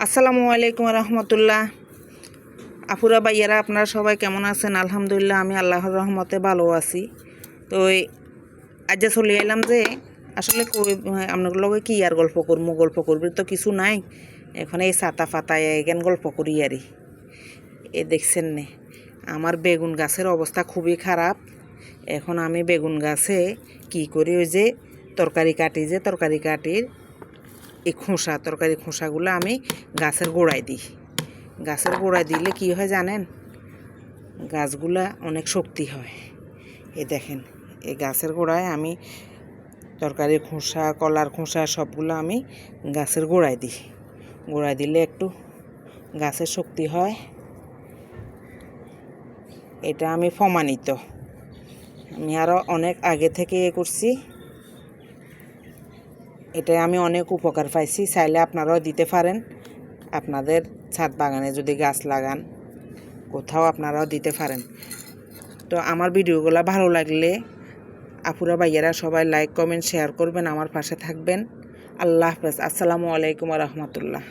আসসালামু আলাইকুম রহমতুল্লাহ। আপুরা ভাইয়ারা আপনারা সবাই কেমন আছেন? আলহামদুলিল্লাহ আমি আল্লাহর রহমতে ভালো আছি। তো আজ চলে এলাম যে আসলে আপনার লগে কি আর গল্প করবি তো কিছু নাই। এখন এই ছাতা ফাতায় এখান গল্প করি আরই। এ দেখছেন নে আমার বেগুন গাছের অবস্থা খুবই খারাপ। এখন আমি বেগুন গাছে কি করি, ওই যে তরকারি কাটির এই তরকারি খোসাগুলো আমি গাছের গোড়ায় দিই। গাছের গোড়ায় দিলে কি হয় জানেন, গাছগুলা অনেক শক্তি হয়। এই দেখেন, এই গাছের গোড়ায় আমি তরকারি খোসা, কলার খোসা সবগুলো আমি গাছের গোড়ায় দিই। গোড়ায় দিলে একটু গাছের শক্তি হয়। এটা আমি প্রমাণিত, আমি আরও অনেক আগে থেকে করছি। এটাই আমি অনেক উপকার পাইছি। চাইলে আপনারাও দিতে পারেন। আপনাদের ছাদ বাগানে যদি গাছ লাগান, কোথাও আপনারাও দিতে পারেন। তো আমার ভিডিওগুলো ভালো লাগলে আপুরা ভাইয়ারা সবাই লাইক কমেন্ট শেয়ার করবেন, আমার পাশে থাকবেন। আল্লাহ হাফেজ। আসসালামু আলাইকুম রহমতুল্লাহ।